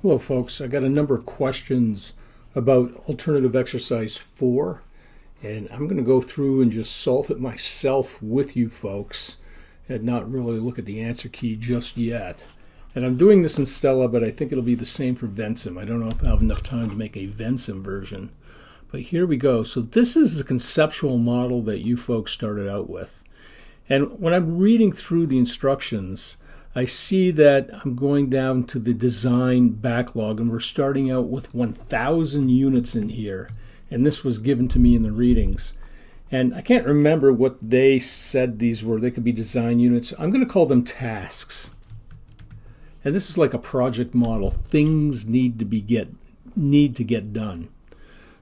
Hello folks, I got a number of questions about alternative exercise 4, and I'm going to go through and just solve it myself with you folks and not really look at the answer key just yet. And I'm doing this in Stella, but I think it'll be the same for Vensim. I don't know if I have enough time to make a Vensim version. But here we go. So this is the conceptual model that you folks started out with. And when I'm reading through the instructions, I see that I'm going down to the design backlog, and we're starting out with 1,000 units in here. And this was given to me in the readings. And I can't remember what they said these were. They could be design units. I'm going to call them tasks. And this is like a project model. Things need to get done.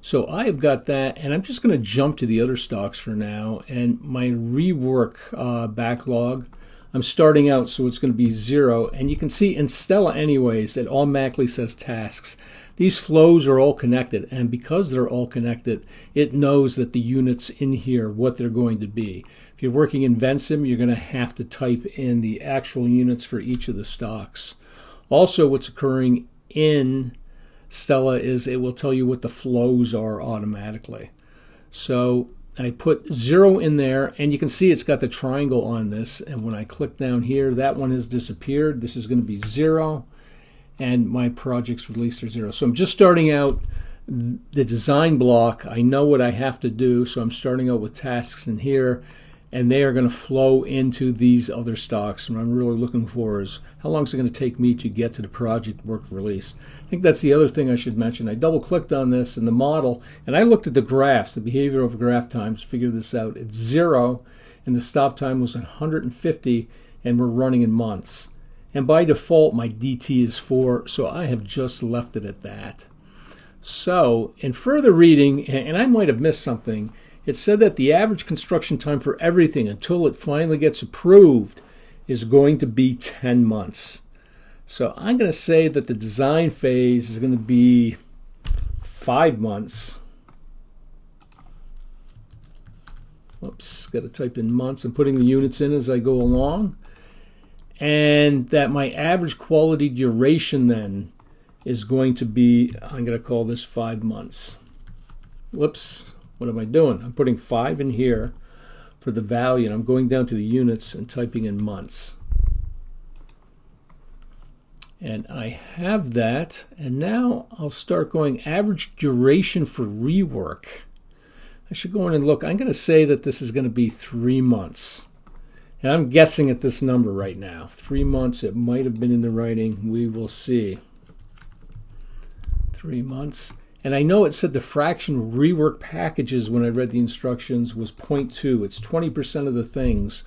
So I've got that, and I'm just going to jump to the other stocks for now. And my rework backlog, I'm starting out, so it's going to be 0. And you can see in Stella anyways, it automatically says tasks. These flows are all connected, and because they're all connected, it knows that the units in here, what they're going to be. If you're working in Vensim, you're going to have to type in the actual units for each of the stocks. Also, what's occurring in Stella is it will tell you what the flows are automatically. So I put 0 in there, and you can see it's got the triangle on this, and when I click down here, that one has disappeared. This is going to be 0, and my projects released are 0. So I'm just starting out the design block. I know what I have to do, so I'm starting out with tasks in here, and they are going to flow into these other stocks. And what I'm really looking for is how long is it going to take me to get to the project work release. I think that's the other thing I should mention. I double-clicked on this in the model, and I looked at the graphs, the behavior over graph times, to figure this out. It's 0, and the stop time was 150, and we're running in months. And by default, my DT is 4, so I have just left it at that. So in further reading, and I might have missed something, it said that the average construction time for everything until it finally gets approved is going to be 10 months. So I'm going to say that the design phase is going to be 5 months. Whoops, got to type in months. I'm putting the units in as I go along. And that my average quality duration then is going to be, I'm going to call this 5 months. Whoops. What am I doing? I'm putting 5 in here for the value, and I'm going down to the units and typing in months. And I have that, and now I'll start going average duration for rework. I should go in and look. I'm going to say that this is going to be 3 months. And I'm guessing at this number right now. 3 months, it might have been in the writing. We will see. 3 months. And I know it said the fraction of rework packages when I read the instructions was 0.2. It's 20% of the things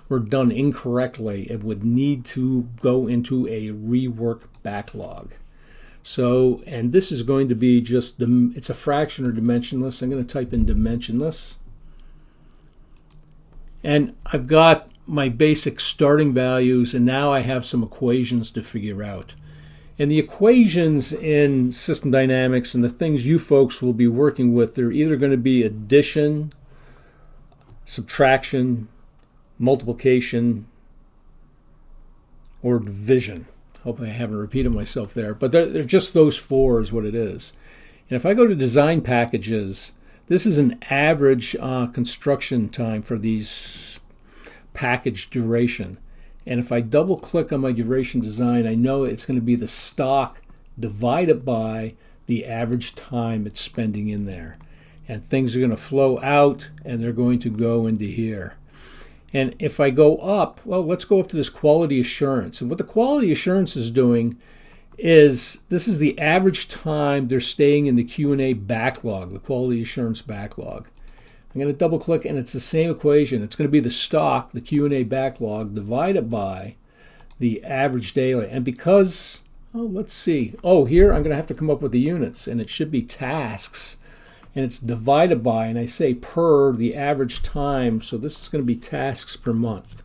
were done incorrectly and would need to go into a rework backlog. So, and this is going to be just, it's a fraction or dimensionless. I'm going to type in dimensionless. And I've got my basic starting values, and now I have some equations to figure out. And the equations in system dynamics and the things you folks will be working with, they're either going to be addition, subtraction, multiplication, or division. Hope I haven't repeated myself there. But they're just those 4 is what it is. And if I go to design packages, this is an average construction time for these package duration. And if I double click on my duration design, I know it's going to be the stock divided by the average time it's spending in there. And things are going to flow out, and they're going to go into here. And if I go up, well, let's go up to this quality assurance. And what the quality assurance is doing is this is the average time they're staying in the Q&A backlog, the quality assurance backlog. I'm going to double click, and it's the same equation. It's going to be the stock, the Q&A backlog, divided by the average daily. And because, let's see. Here I'm going to have to come up with the units, and it should be tasks. And it's divided by, and I say per the average time. So this is going to be tasks per month.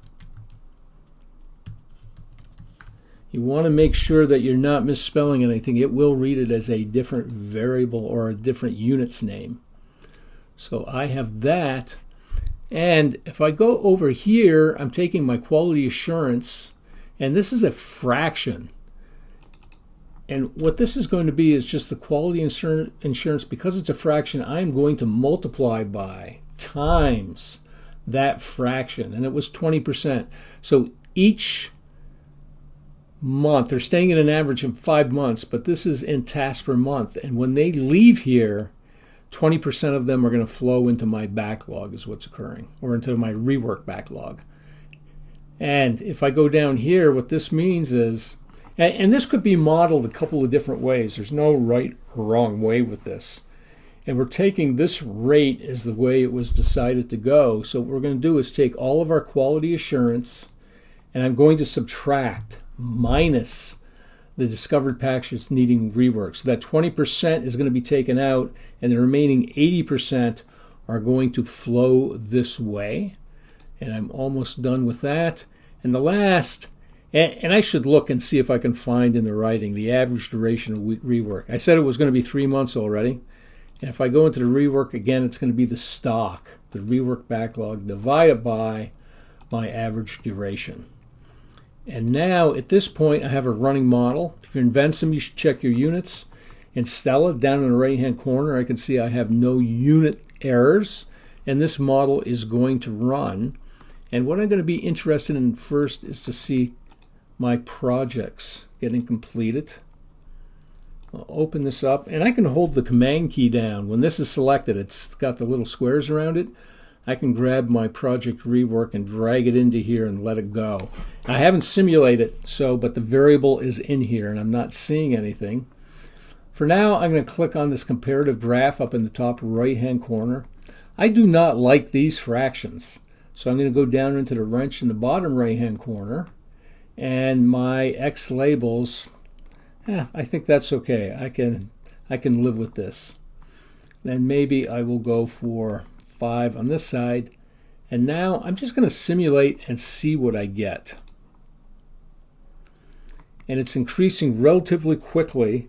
You want to make sure that you're not misspelling anything. It will read it as a different variable or a different unit's name. So I have that, and if I go over here, I'm taking my quality assurance, and this is a fraction. And what this is going to be is just the quality insurance. Because it's a fraction, I'm going to multiply by times that fraction. And it was 20%. So each month, they're staying at an average of 5 months, but this is in tasks per month. And when they leave here, 20% of them are going to flow into my backlog is what's occurring, or into my rework backlog. And if I go down here, what this means is, and this could be modeled a couple of different ways. There's no right or wrong way with this. And we're taking this rate as the way it was decided to go. So what we're going to do is take all of our quality assurance, and I'm going to subtract minus the discovered packages needing rework. So that 20% is going to be taken out, and the remaining 80% are going to flow this way. And I'm almost done with that. And the last, and I should look and see if I can find in the writing the average duration of rework. I said it was going to be 3 months already. And if I go into the rework again, it's going to be the stock, the rework backlog, divided by my average duration. And now at this point, I have a running model. If you're in Vensim, you should check your units. In Stella, down in the right-hand corner, I can see I have no unit errors. And this model is going to run. And what I'm going to be interested in first is to see my projects getting completed. I'll open this up, and I can hold the command key down. When this is selected, it's got the little squares around it. I can grab my project rework and drag it into here and let it go. I haven't simulated it, but the variable is in here, and I'm not seeing anything. For now, I'm going to click on this comparative graph up in the top right-hand corner. I do not like these fractions, so I'm going to go down into the wrench in the bottom right-hand corner, and my X labels, I think that's okay. I can live with this. Then maybe I will go for 5 on this side. And now I'm just going to simulate and see what I get. And it's increasing relatively quickly,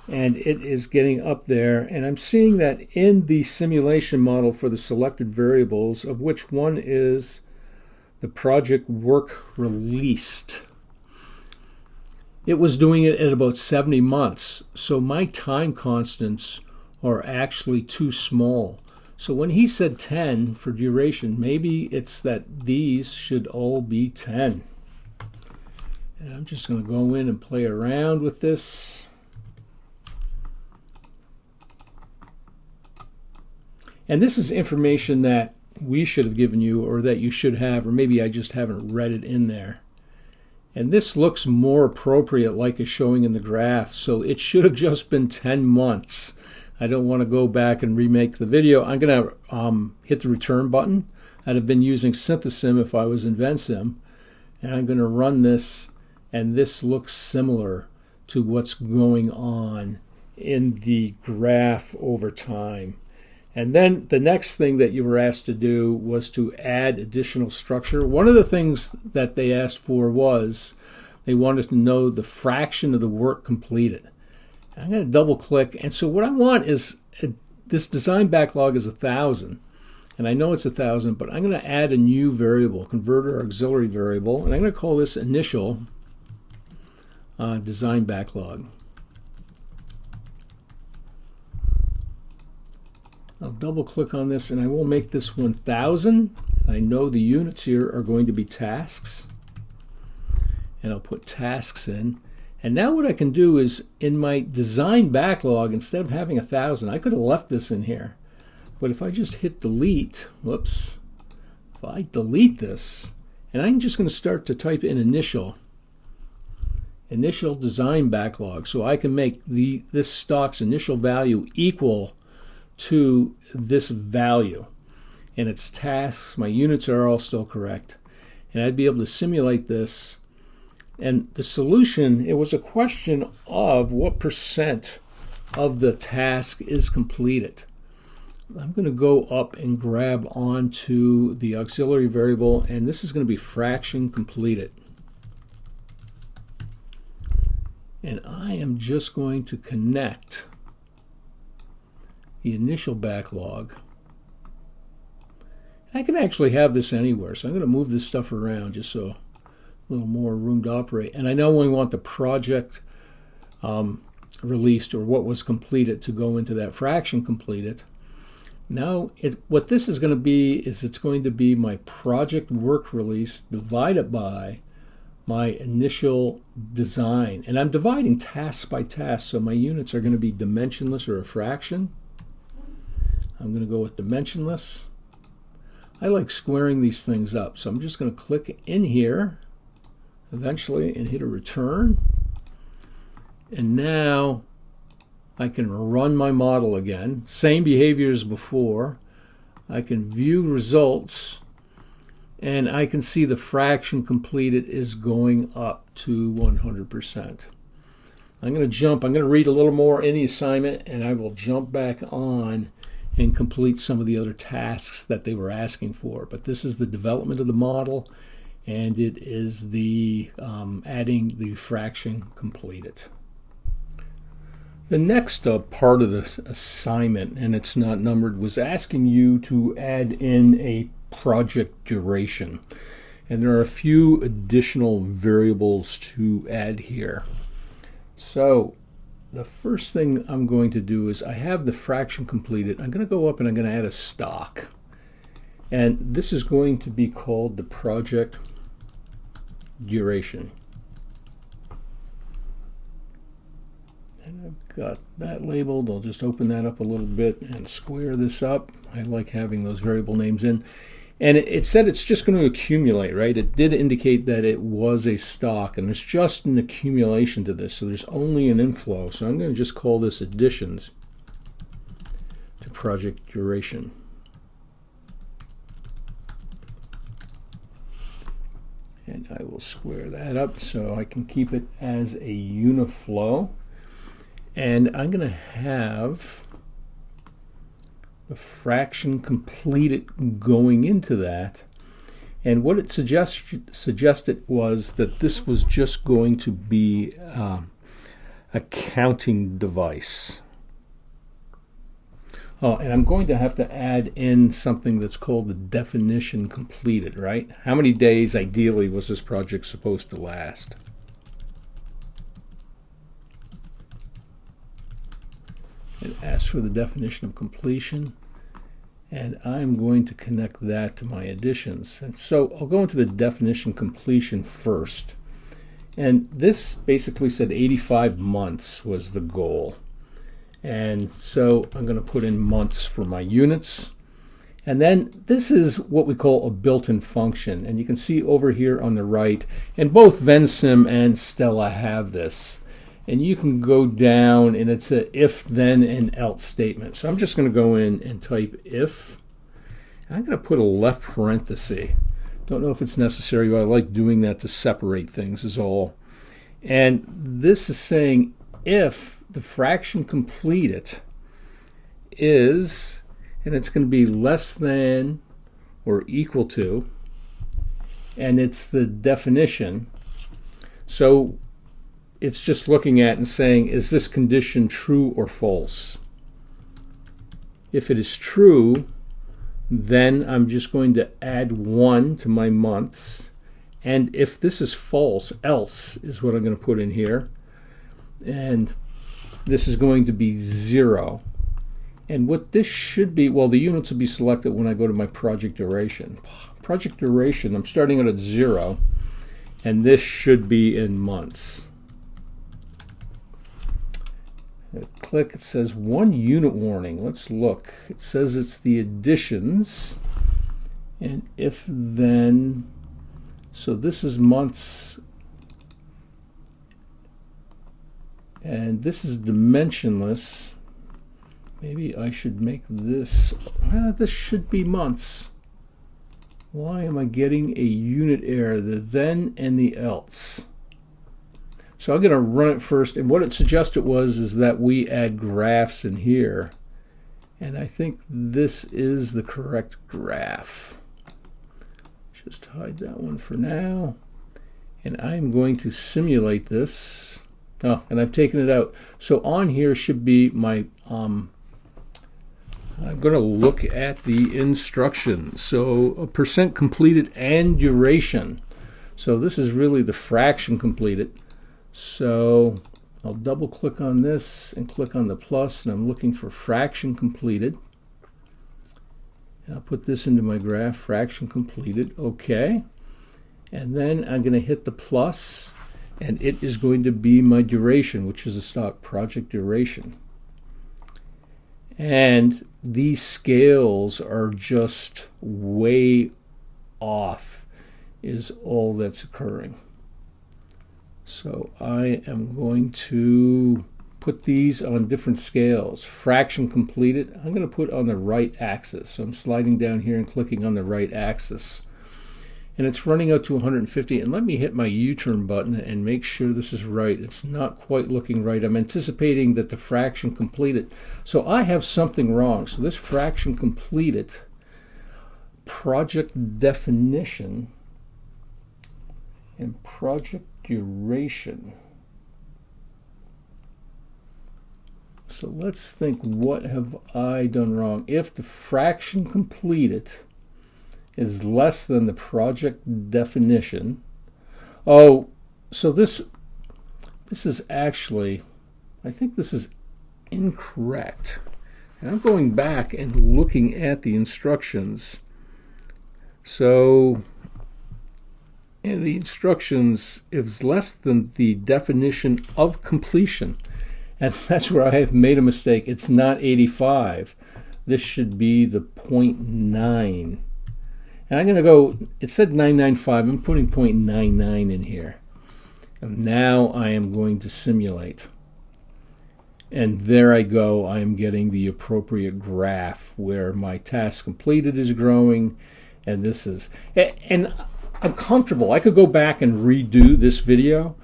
and it is getting up there. And I'm seeing that in the simulation model for the selected variables, of which one is the project work released. It was doing it at about 70 months. So my time constants are actually too small. So when he said 10 for duration, maybe it's that these should all be 10. And I'm just going to go in and play around with this. And this is information that we should have given you, or that you should have, or maybe I just haven't read it in there. And this looks more appropriate like it's showing in the graph. So it should have just been 10 months. I don't want to go back and remake the video. I'm going to hit the return button. I'd have been using Synthesim if I was in Vensim. And I'm going to run this. And this looks similar to what's going on in the graph over time. And then the next thing that you were asked to do was to add additional structure. One of the things that they asked for was they wanted to know the fraction of the work completed. I'm going to double click. And so what I want is, this design backlog is 1,000. And I know it's 1,000, but I'm going to add a new variable, converter auxiliary variable. And I'm going to call this initial design backlog. I'll double click on this, and I will make this 1,000. I know the units here are going to be tasks, and I'll put tasks in. And now what I can do is, in my design backlog, instead of having 1,000, I could have left this in here. But if I just hit delete, whoops, if I delete this, and I'm just going to start to type in initial design backlog, so I can make this stock's initial value equal to this value. And its tasks, my units are all still correct. And I'd be able to simulate this. And the solution, it was a question of what percent of the task is completed. I'm going to go up and grab onto the auxiliary variable, and this is going to be fraction completed. And I am just going to connect the initial backlog. I can actually have this anywhere, so I'm going to move this stuff around just so a little more room to operate. And I know we want the project released, or what was completed, to go into that fraction completed. Now, what this is going to be is it's going to be my project work release divided by my initial design. And I'm dividing task by task, so my units are going to be dimensionless or a fraction. I'm going to go with dimensionless. I like squaring these things up, so I'm just going to click in here eventually and hit a return. And now I can run my model again. Same behavior as before. I can view results, and I can see the fraction completed is going up to 100%. I'm going to read a little more in the assignment, and I will jump back on and complete some of the other tasks that they were asking for. But this is the development of the model, and it is the adding the fraction completed. The next part of this assignment, and it's not numbered, was asking you to add in a project duration. And there are a few additional variables to add here. So the first thing I'm going to do is I have the fraction completed. I'm going to go up and I'm going to add a stock. And this is going to be called the project duration. And I've got that labeled. I'll just open that up a little bit and square this up. I like having those variable names in. And it said it's just going to accumulate, right? It did indicate that it was a stock, and there's just an accumulation to this, so there's only an inflow. So I'm going to just call this additions to project duration. And I will square that up so I can keep it as a uniflow. And I'm going to have the fraction completed going into that. And what it suggested was that this was just going to be a counting device. Oh, and I'm going to have to add in something that's called the definition completed, right? How many days ideally was this project supposed to last? And ask for the definition of completion, and I'm going to connect that to my additions. And so I'll go into the definition completion first, and this basically said 85 months was the goal. And so I'm going to put in months for my units, and then this is what we call a built-in function, and you can see over here on the right, and both Vensim and Stella have this. And you can go down, and it's a if, then, and else statement. So I'm just going to go in and type if. I'm going to put a left parenthesis. Don't know if it's necessary, but I like doing that to separate things is all. And this is saying if the fraction completed is, and it's going to be less than or equal to, and it's the definition. So it's just looking at and saying, is this condition true or false? If it is true, then I'm just going to add 1 to my months. And if this is false, else is what I'm going to put in here. And this is going to be 0. And what this should be, well, the units will be selected when I go to my project duration. Project duration, I'm starting it at 0. And this should be in months. Click, it says 1 unit warning. Let's look. It says it's the additions, and if then, so this is months, and this is dimensionless. Maybe I should make this, this should be months. Why am I getting a unit error? The then and the else. So I'm going to run it first, and what it suggested is that we add graphs in here, and I think this is the correct graph. Just hide that one for now, and I'm going to simulate this. Oh, and I've taken it out. So on here should be my, I'm going to look at the instructions. So a percent completed and duration. So this is really the fraction completed. So I'll double click on this and click on the plus, and I'm looking for fraction completed. And I'll put this into my graph, fraction completed, okay. And then I'm going to hit the plus, and it is going to be my duration, which is a stock project duration. And these scales are just way off, is all that's occurring. So I am going to put these on different scales. Fraction completed, I'm going to put on the right axis. So I'm sliding down here and clicking on the right axis. And it's running out to 150. And let me hit my U-turn button and make sure this is right. It's not quite looking right. I'm anticipating that the fraction completed. So I have something wrong. So this fraction completed, project definition, and project duration. So let's think, what have I done wrong? If the fraction completed is less than the project definition. Oh, so this is actually, I think this is incorrect. And I'm going back and looking at the instructions. So, and the instructions is less than the definition of completion. And that's where I have made a mistake. It's not 85. This should be the 0.9. And I'm going to go, it said 995, I'm putting 0.99 in here. And now I am going to simulate. And there I go, I am getting the appropriate graph where my task completed is growing, and this is, and I'm comfortable. I could go back and redo this video,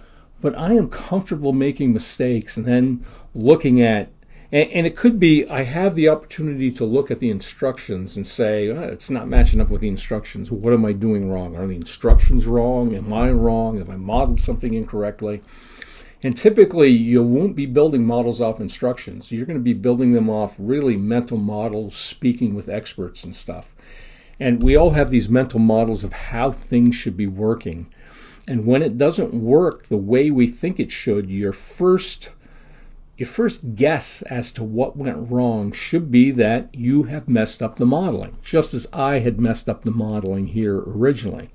but I am comfortable making mistakes and then looking at, and it could be I have the opportunity to look at the instructions and say, oh, it's not matching up with the instructions. What am I doing wrong? Are the instructions wrong? Am I wrong? Have I modeled something incorrectly? And typically, you won't be building models off instructions. You're going to be building them off really mental models, speaking with experts and stuff. And we all have these mental models of how things should be working. And when it doesn't work the way we think it should, your first guess as to what went wrong should be that you have messed up the modeling, just as I had messed up the modeling here originally.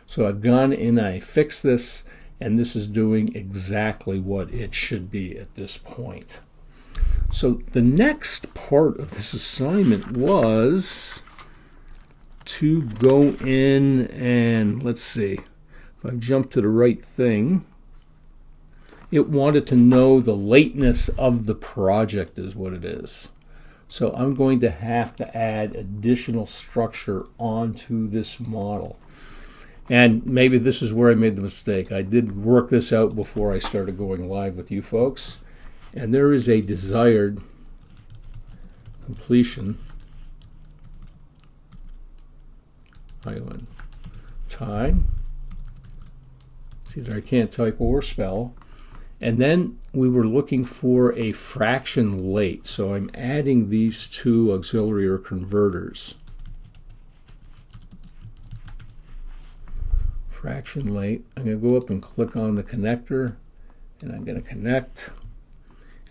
So I've gone and I fixed this, and this is doing exactly what it should be at this point. So the next part of this assignment was to go in and, let's see, if I jump to the right thing, it wanted to know the lateness of the project is what it is. So I'm going to have to add additional structure onto this model. And maybe this is where I made the mistake. I did work this out before I started going live with you folks. And there is a desired completion time. It's either I can't type or spell. And then we were looking for a fraction late. So I'm adding these two auxiliary or converters. Fraction late. I'm going to go up and click on the connector, and I'm going to connect.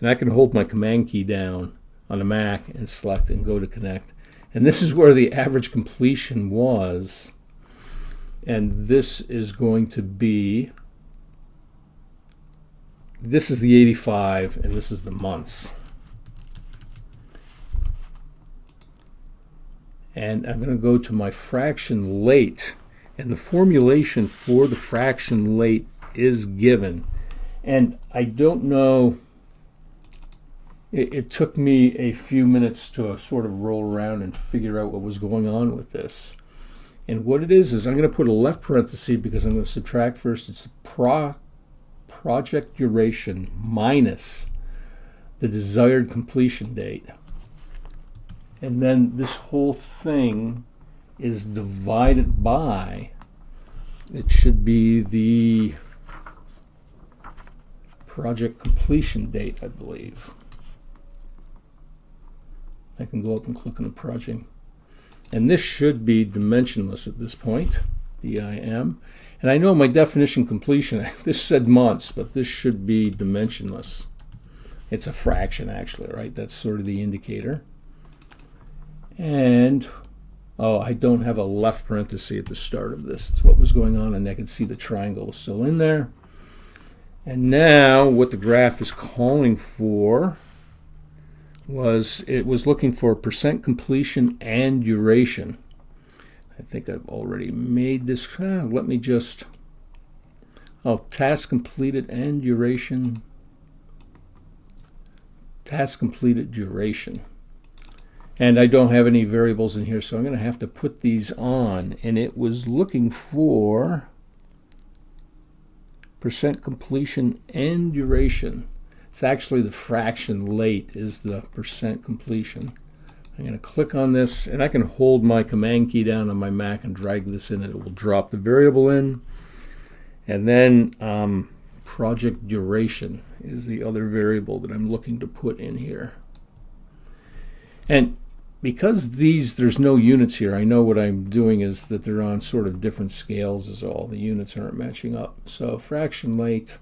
And I can hold my command key down on the Mac and select and go to connect. And this is where the average completion was. And this is going to be, this is the 85, and this is the months. And I'm going to go to my fraction late. And the formulation for the fraction late is given. And I don't know, it took me a few minutes to sort of roll around and figure out what was going on with this. And what it is I'm going to put a left parenthesis because I'm going to subtract first. It's the project duration minus the desired completion date. And then this whole thing is divided by, it should be the project completion date, I believe. I can go up and click on the project. And this should be dimensionless at this point. DIM. And I know my definition completion, this said months, but this should be dimensionless. It's a fraction, actually, right? That's sort of the indicator. And, oh, I don't have a left parenthesis at the start of this. It's what was going on, and I can see the triangle is still in there. And now what the graph is calling for was, it was looking for percent completion and duration. I think I've already made this. Let me just, task completed and duration. Task completed duration. And I don't have any variables in here, so I'm going to have to put these on. And it was looking for percent completion and duration. It's actually the fraction late is the percent completion. I'm going to click on this, and I can hold my command key down on my Mac and drag this in, and it will drop the variable in. And then project duration is the other variable that I'm looking to put in here. And because there's no units here, I know what I'm doing is that they're on sort of different scales is all. The units aren't matching up. So fraction late,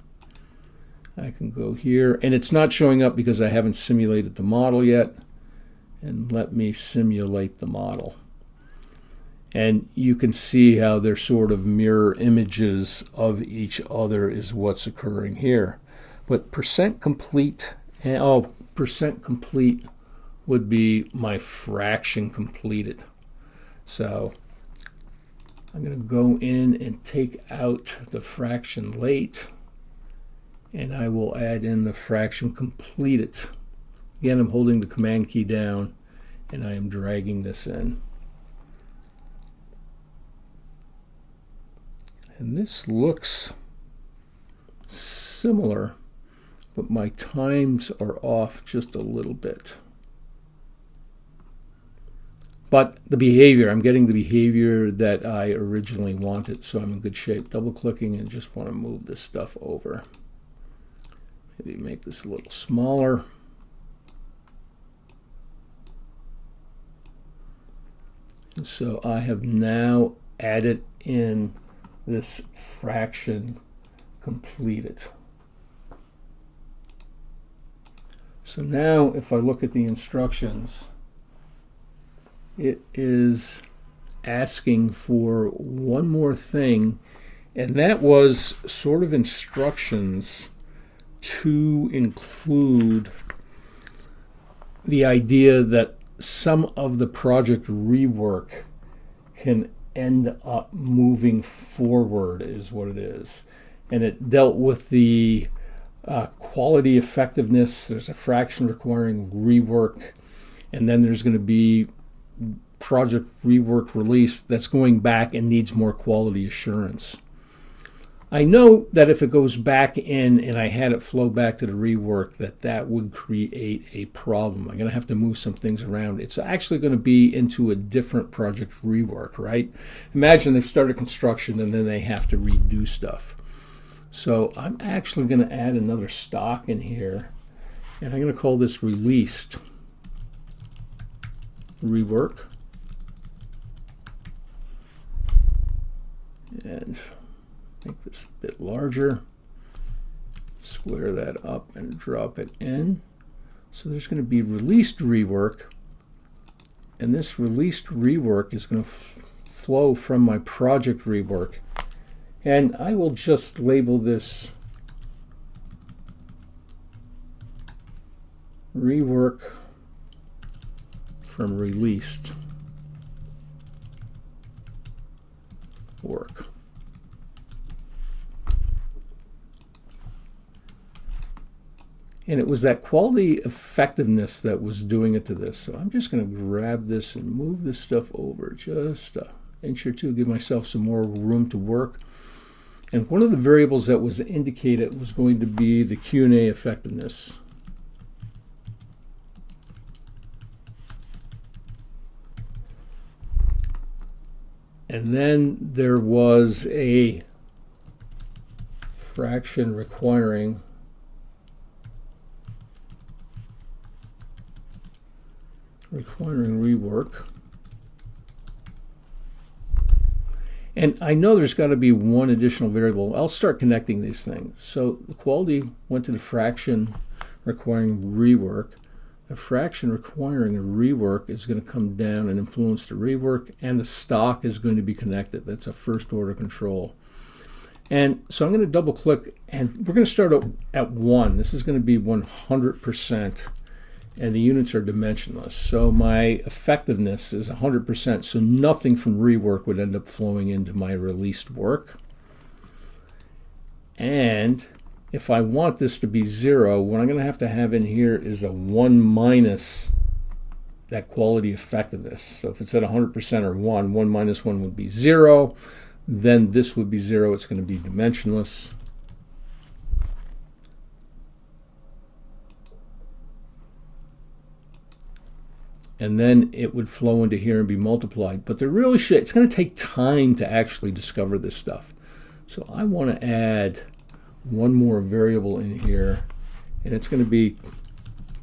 I can go here, and it's not showing up because I haven't simulated the model yet. And let me simulate the model. And you can see how they're sort of mirror images of each other is what's occurring here. But percent complete, percent complete would be my fraction completed. So I'm going to go in and take out the fraction late, and I will add in the fraction completed. Again, I'm holding the command key down, and I am dragging this in. And this looks similar, but my times are off just a little bit. But the behavior, I'm getting the behavior that I originally wanted, so I'm in good shape. Double-clicking and just want to move this stuff over. Maybe make this a little smaller. And so I have now added in this fraction completed. So now if I look at the instructions, it is asking for one more thing, and that was sort of instructions to include the idea that some of the project rework can end up moving forward is what it is. And it dealt with the quality effectiveness. There's a fraction requiring rework, and then there's going to be project rework release that's going back and needs more quality assurance. I know that if it goes back in and I had it flow back to the rework, that would create a problem. I'm going to have to move some things around. It's actually going to be into a different project rework, right? Imagine they've started construction and then they have to redo stuff. So I'm actually going to add another stock in here, and I'm going to call this released rework. And make this a bit larger, square that up and drop it in. So there's going to be released rework, and this released rework is going to flow from my project rework. And I will just label this rework from released work. And it was that quality effectiveness that was doing it to this. So I'm just going to grab this and move this stuff over just an inch or two, give myself some more room to work. And one of the variables that was indicated was going to be the Q&A effectiveness. And then there was a fraction requiring rework. And I know there's got to be one additional variable. I'll start connecting these things. So the quality went to the fraction requiring rework. The fraction requiring a rework is going to come down and influence the rework, and the stock is going to be connected. That's a first order control. And so I'm going to double click, and we're going to start at 1. This is going to be 100%, and the units are dimensionless. So my effectiveness is 100%, so nothing from rework would end up flowing into my released work. And if I want this to be 0, what I'm going to have in here is a 1 minus that quality effectiveness. So if it's at 100% or 1, 1 minus 1 would be 0. Then this would be 0. It's going to be dimensionless. And then it would flow into here and be multiplied. But it's going to take time to actually discover this stuff. So I want to add one more variable in here, and it's going to be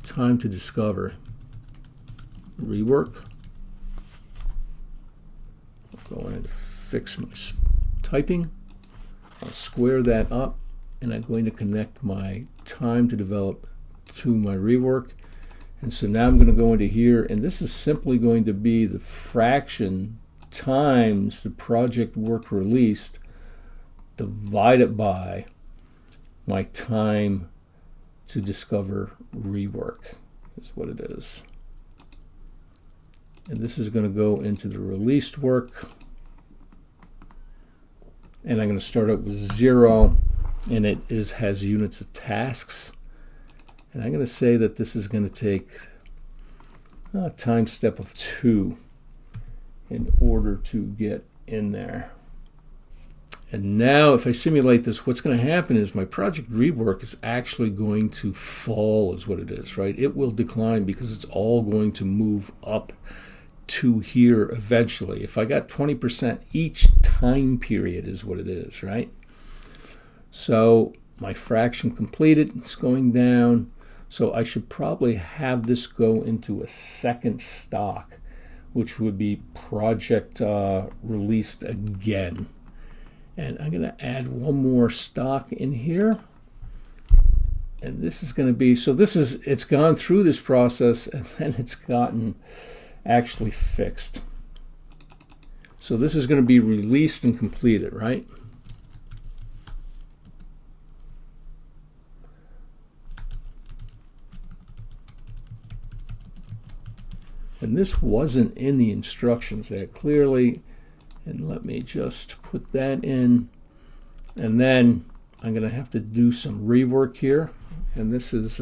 time to discover. Rework. I'll go in and fix my typing. I'll square that up, and I'm going to connect my time to develop to my rework. And so now I'm going to go into here, and this is simply going to be the fraction times the project work released divided by my time to discover rework is what it is. And this is going to go into the released work. And I'm going to start out with 0, and it has units of tasks. And I'm going to say that this is going to take a time step of 2 in order to get in there. And now if I simulate this, what's going to happen is my project rework is actually going to fall, is what it is, right? It will decline because it's all going to move up to here eventually. If I got 20% each time period is what it is, right? So my fraction completed, it's going down. So I should probably have this go into a second stock, which would be project released again. And I'm going to add one more stock in here. And this is going to be, so it's gone through this process, and then it's gotten actually fixed. So this is going to be released and completed, right? And this wasn't in the instructions that clearly. And let me just put that in. And then I'm going to have to do some rework here. And this is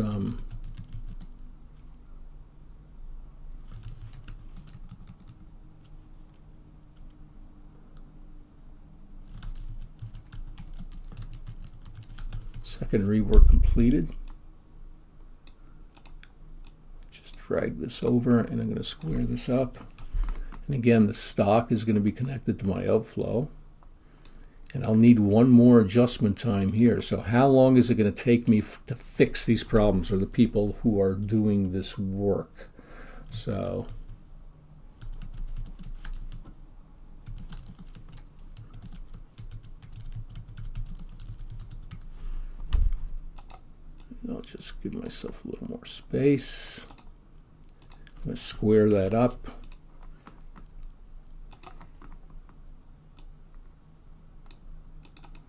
second rework completed. Just drag this over, and I'm going to square this up. And again, the stock is going to be connected to my outflow. And I'll need one more adjustment time here. So how long is it going to take me to fix these problems, or the people who are doing this work? So I'll just give myself a little more space. I'm going to square that up.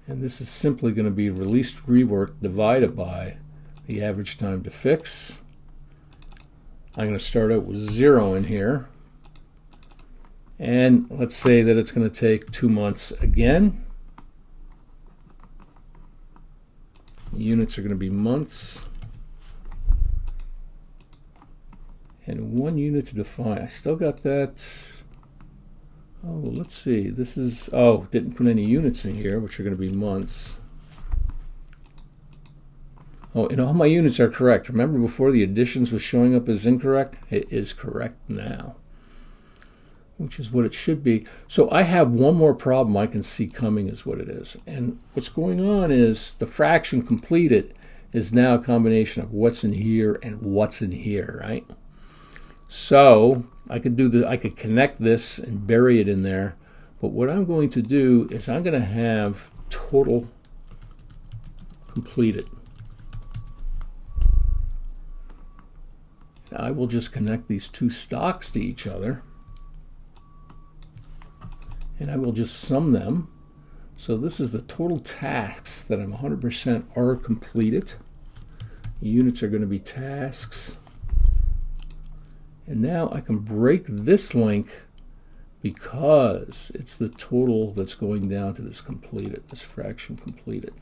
And this is simply going to be released rework divided by the average time to fix. I'm going to start out with 0 in here. And let's say that it's going to take 2 months again. The units are going to be months. And 1 unit to define. I still got that. Oh, let's see. This is, didn't put any units in here, which are going to be months. Oh, and all my units are correct. Remember before the additions was showing up as incorrect? It is correct now, which is what it should be. So I have one more problem I can see coming is what it is. And what's going on is the fraction completed is now a combination of what's in here and what's in here, right? So I could connect this and bury it in there, But what I'm going to do is I'm going to have total completed. I will just connect these two stocks to each other, and I will just sum them. So this is the total tasks that I'm 100% are completed. Units are going to be tasks. And now I can break this link because it's the total that's going down to this completed, this fraction completed.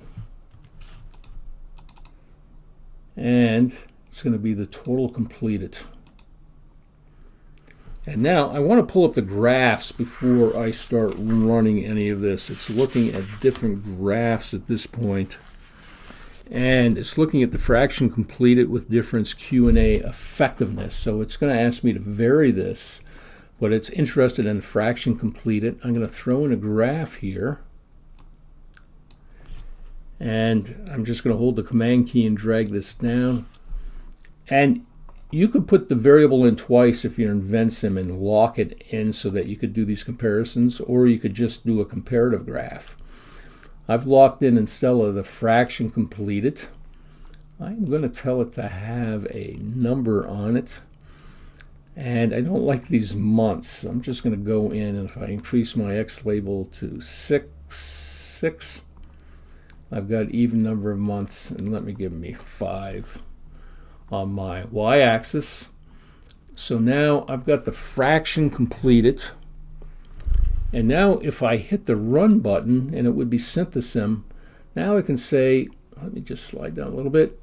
And it's going to be the total completed. And now I want to pull up the graphs before I start running any of this. It's looking at different graphs at this point. And it's looking at the fraction completed with difference Q&A effectiveness. So it's going to ask me to vary this, but it's interested in the fraction completed. I'm going to throw in a graph here. And I'm just going to hold the command key and drag this down. And you could put the variable in twice if you're in Vensim and lock it in so that you could do these comparisons, or you could just do a comparative graph. I've locked in Stella the fraction completed. I'm going to tell it to have a number on it. And I don't like these months. So I'm just going to go in, and if I increase my X label to 6, I've got even number of months, and let me give me 5 on my y-axis. So now I've got the fraction completed. And now if I hit the run button, and it would be synthesim, now I can say, let me just slide down a little bit,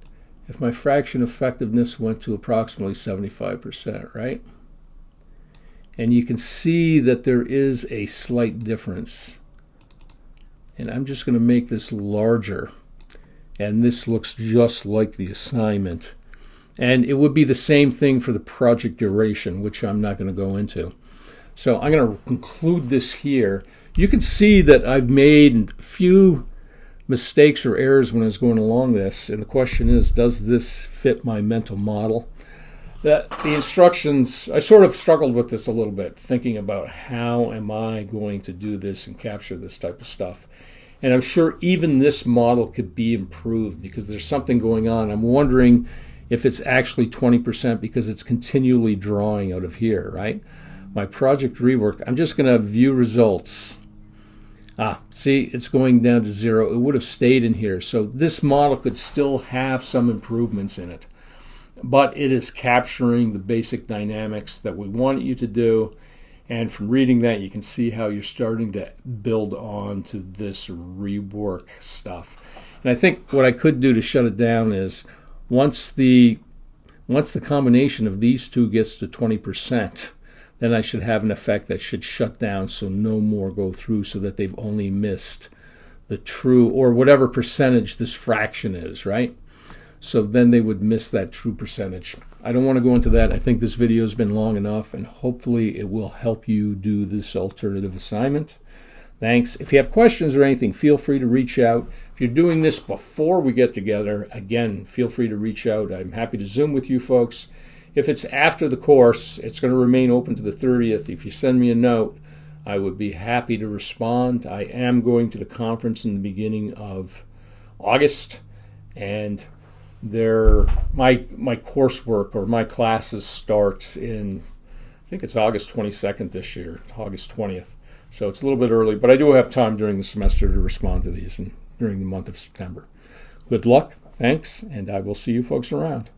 if my fraction effectiveness went to approximately 75%, right? And you can see that there is a slight difference. And I'm just going to make this larger. And this looks just like the assignment. And it would be the same thing for the project duration, which I'm not going to go into. So I'm going to conclude this here. You can see that I've made a few mistakes or errors when I was going along this. And the question is, does this fit my mental model? The instructions, I sort of struggled with this a little bit, thinking about how am I going to do this and capture this type of stuff. And I'm sure even this model could be improved because there's something going on. I'm wondering if it's actually 20% because it's continually drawing out of here, right? My project rework, I'm just going to view results. See, it's going down to 0. It would have stayed in here. So this model could still have some improvements in it. But it is capturing the basic dynamics that we want you to do. And from reading that, you can see how you're starting to build on to this rework stuff. And I think what I could do to shut it down is once the combination of these two gets to 20%, then I should have an effect that should shut down so no more go through so that they've only missed the true, or whatever percentage this fraction is, right? So then they would miss that true percentage. I don't want to go into that. I think this video has been long enough, and hopefully it will help you do this alternative assignment. Thanks. If you have questions or anything, feel free to reach out. If you're doing this before we get together, again, feel free to reach out. I'm happy to Zoom with you folks. If it's after the course, it's going to remain open to the 30th. If you send me a note, I would be happy to respond. I am going to the conference in the beginning of August, and my coursework or my classes start in, I think it's August 22nd this year, August 20th. So it's a little bit early, but I do have time during the semester to respond to these and during the month of September. Good luck, thanks, and I will see you folks around.